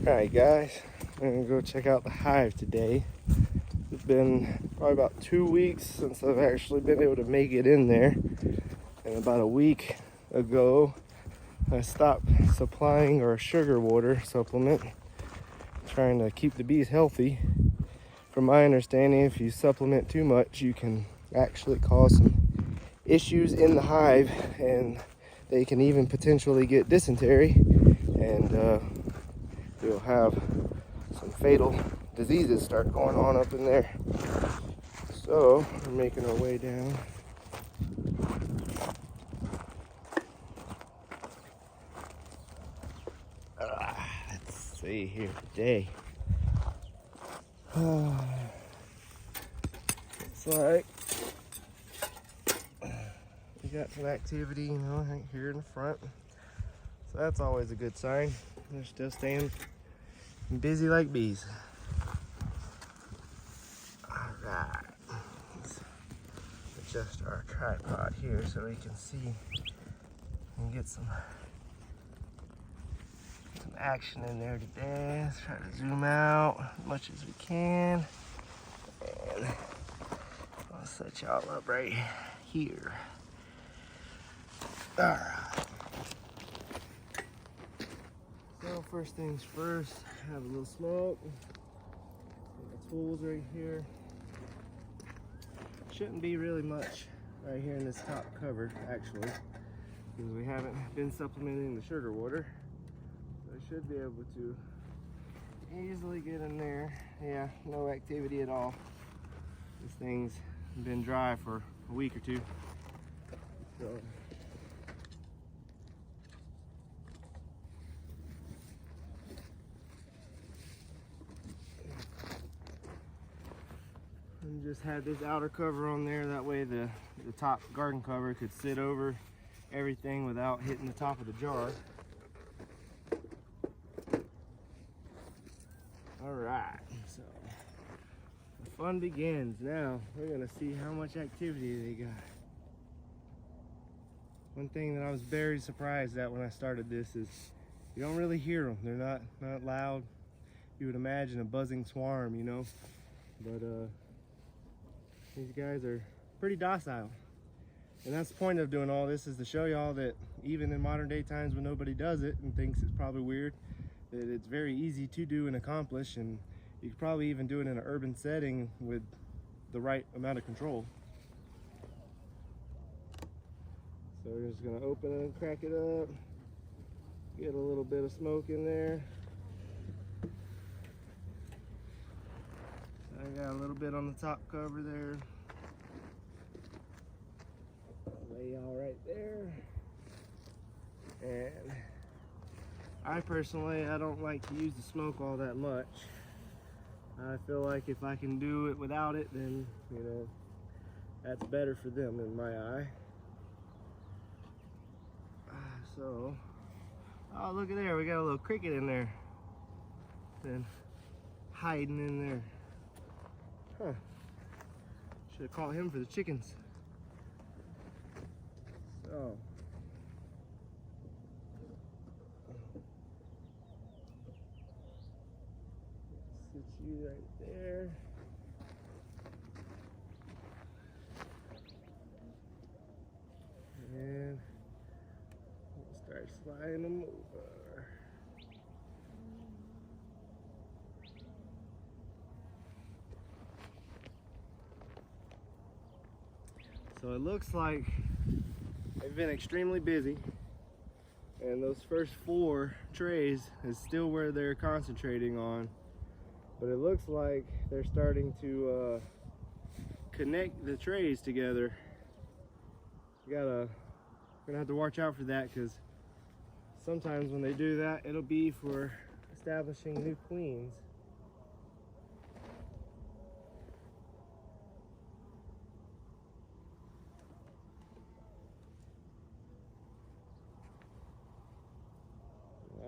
Alright guys, I'm gonna go check out the hive today. It's been probably about 2 weeks since I've actually been able to make it in there. And about a week ago, I stopped supplying our sugar water supplement, trying to keep the bees healthy. From my understanding, if you supplement too much, you can actually cause some issues in the hive, and they can even potentially get dysentery, and you'll have some fatal diseases start going on up in there. So we're making our way down. Let's see here today. It's like we got some activity, you know, right here in the front. So that's always a good sign. They're still staying busy like bees. Alright. Let's adjust our tripod here so we can see and get some action in there today. Let's try to zoom out as much as we can. And I'll set y'all up right here. Alright. So first things first, have a little smoke. My tools right here. Shouldn't be really much right here in this top cover, actually, because we haven't been supplementing the sugar water. So I should be able to easily get in there. Yeah, no activity at all. This thing's been dry for a week or two. So and just had this outer cover on there, that way the top garden cover could sit over everything without hitting the top of the jar. Alright, so the fun begins. Now we're gonna see how much activity they got. One thing that I was very surprised at when I started this is you don't really hear them. They're not loud. You would imagine a buzzing swarm, you know, but these guys are pretty docile. And that's the point of doing all this, is to show y'all that even in modern day times when nobody does it and thinks it's probably weird, that it's very easy to do and accomplish, and you could probably even do it in an urban setting with the right amount of control. So we're just gonna open it and crack it up, get a little bit of smoke in there. I got a little bit on the top cover there. Lay all right there. And I personally, I don't like to use the smoke all that much. I feel like if I can do it without it, then, you know, that's better for them in my eye. So, oh, look at there, we got a little cricket in there. Then hiding in there. Huh. Should have caught him for the chickens. So. Sit you right there. And we'll start sliding them over. So it looks like they've been extremely busy, and those first 4 trays is still where they're concentrating on, but it looks like they're starting to connect the trays together. We're gonna have to watch out for that, because sometimes when they do that, it'll be for establishing new queens.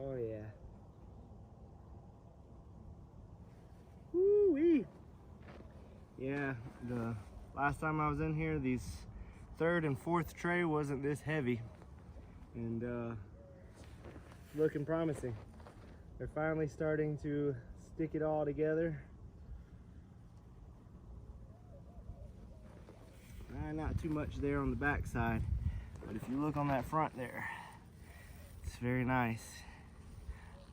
Oh yeah. Woo-wee. Yeah, the last time I was in here, these 3rd and 4th tray wasn't this heavy, and looking promising. They're finally starting to stick it all together. Not too much there on the back side, but if you look on that front there, it's very nice.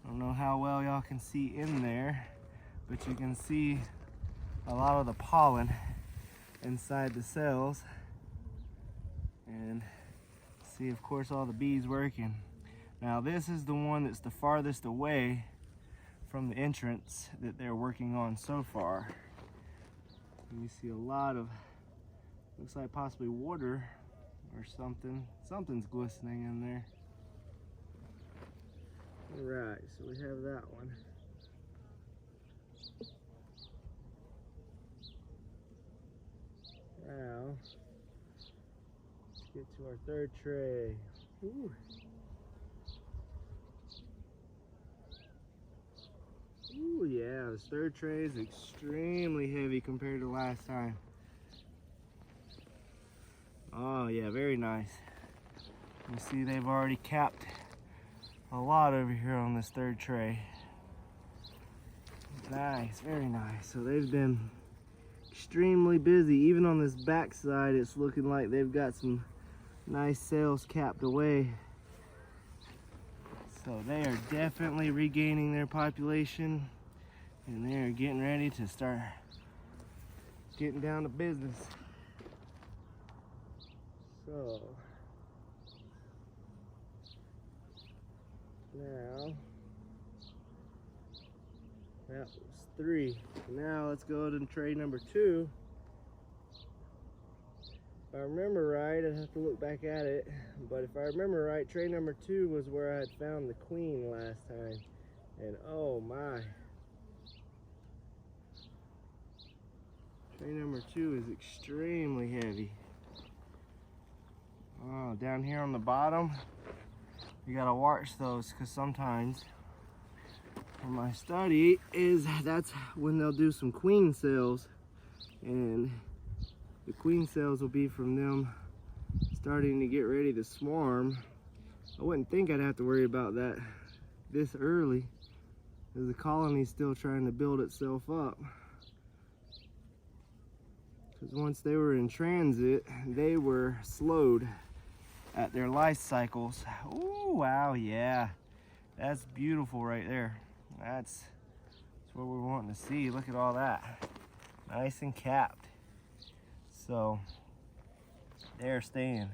I don't know how well y'all can see in there, but you can see a lot of the pollen inside the cells, and see, of course, all the bees working. Now this is the one that's the farthest away from the entrance that they're working on so far. And you see a lot of, looks like possibly water or something. Something's glistening in there. All right, so we have that one. Now, let's get to our third tray. Ooh. Ooh, yeah, this third tray is extremely heavy compared to last time. Oh yeah, very nice. You see they've already capped a lot over here on this third tray. Nice, very nice. So they've been extremely busy. Even on this back side, it's looking like they've got some nice cells capped away. So they are definitely regaining their population, and they are getting ready to start getting down to business. So now that was 3. Now let's go to tray number 2. If I remember right, I'd have to look back at it, but if I remember right, tray number 2 was where I had found the queen last time. And oh my. Tray number 2 is extremely heavy. Oh, down here on the bottom, you gotta watch those, because sometimes in my study is that's when they'll do some queen cells, and the queen cells will be from them starting to get ready to swarm. I wouldn't think I'd have to worry about that this early, as the colony's still trying to build itself up. Because once they were in transit, they were slowed at their life cycles. Ooh, wow, yeah. That's beautiful right there. That's what we're wanting to see. Look at all that. Nice and capped. So they're staying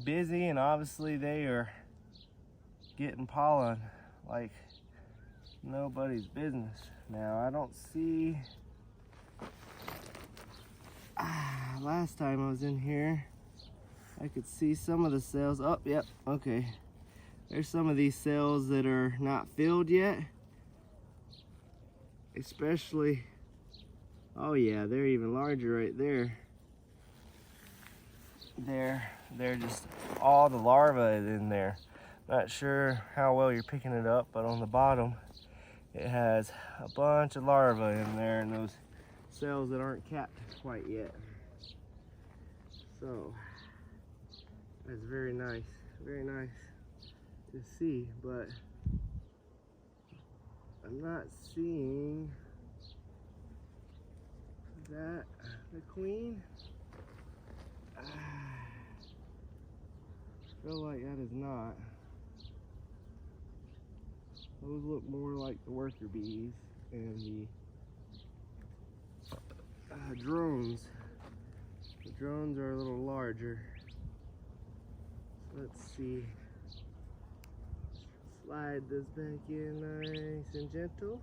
busy, and obviously they are getting pollen like nobody's business. Now I don't see, last time I was in here I could see some of the cells. Oh, yep, okay. There's some of these cells that are not filled yet. Especially, oh yeah, they're even larger right there. They're just all the larvae in there. Not sure how well you're picking it up, but on the bottom it has a bunch of larvae in there, and those cells that aren't capped quite yet. So that's very nice to see, but I'm not seeing that the queen. I feel like that is not. Those look more like the worker bees and the drones. The drones are a little larger. So let's see. Slide this back in nice and gentle.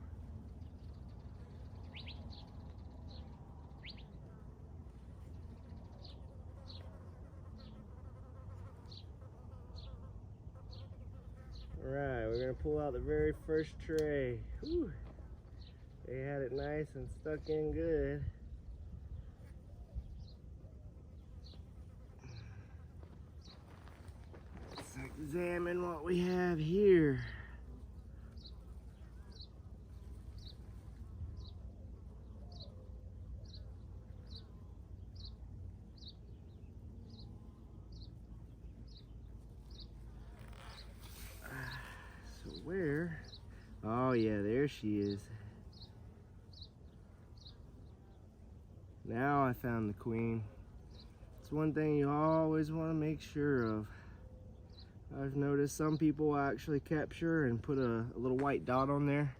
Alright, we're gonna pull out the very first tray. Whew. They had it nice and stuck in good. Let's examine what we have here. So where? Oh yeah, there she is. Now I found the queen. It's one thing you always want to make sure of. I've noticed some people actually capture and put a little white dot on there,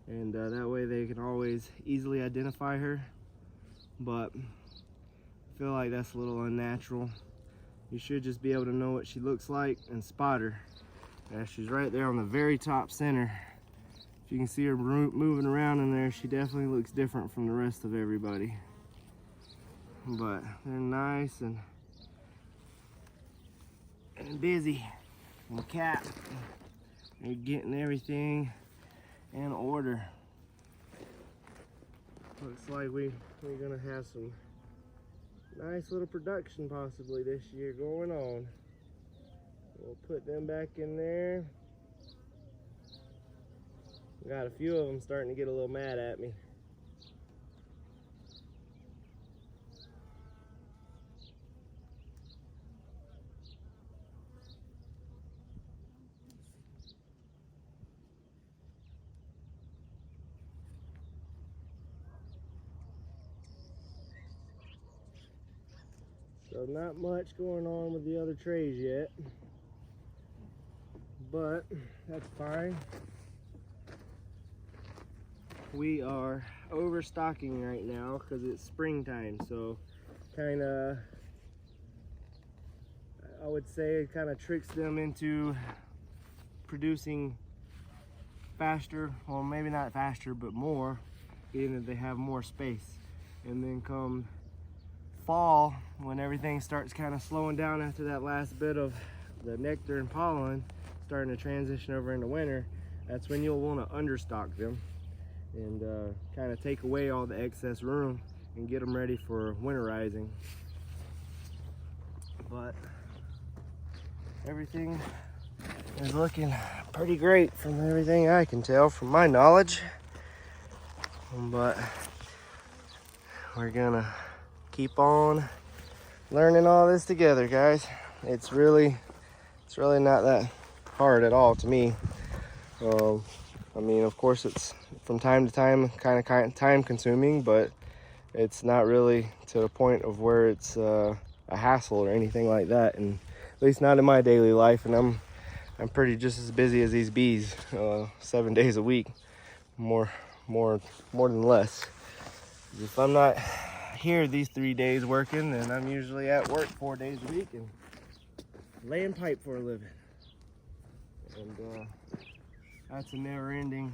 and that way they can always easily identify her. But I feel like that's a little unnatural. You should just be able to know what she looks like and spot her. She's right there on the very top center. If you can see her moving around in there, she definitely looks different from the rest of everybody. But they're nice and busy and capped. They're getting everything in order. Looks like we're gonna have some nice little production possibly this year going on. We'll put them back in there. Got a few of them starting to get a little mad at me. So not much going on with the other trays yet, but that's fine. We are overstocking right now because it's springtime, so kind of, I would say it kind of tricks them into producing faster, well maybe not faster, but more, being that they have more space. And then come fall, when everything starts kind of slowing down after that last bit of the nectar and pollen starting to transition over into winter, that's when you'll want to understock them and kind of take away all the excess room and get them ready for winterizing. But everything is looking pretty great from everything I can tell from my knowledge. But we're gonna keep on learning all this together, guys. It's really not that hard at all to me. I mean, of course, it's from time to time kind of time consuming, but it's not really to the point of where it's a hassle or anything like that, and at least not in my daily life. And I'm pretty just as busy as these bees, 7 days a week, more than less. If I'm not here these 3 days working, then I'm usually at work 4 days a week and laying pipe for a living. And that's a never-ending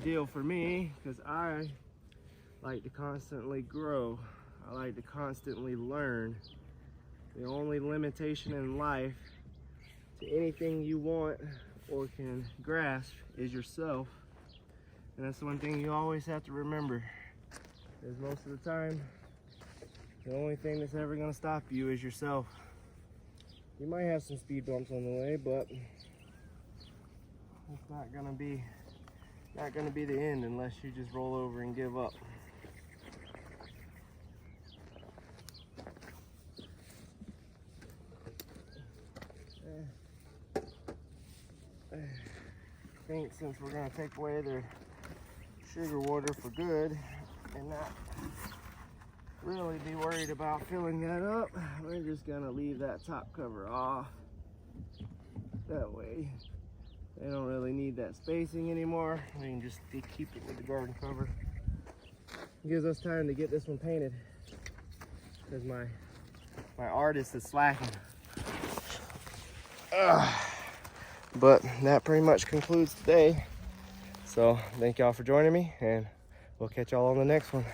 deal for me, because I like to constantly grow. I like to constantly learn. The only limitation in life to anything you want or can grasp is yourself. And that's one thing you always have to remember, is most of the time, the only thing that's ever gonna stop you is yourself. You might have some speed bumps on the way, but it's not gonna be the end unless you just roll over and give up. I think since we're gonna take away their sugar water for good and not really be worried about filling that up, we're just gonna leave that top cover off. That way they don't really need that spacing anymore. We can just keep it with the garden cover. It gives us time to get this one painted, because my artist is slacking. But that pretty much concludes today. So thank y'all for joining me, and we'll catch y'all on the next one.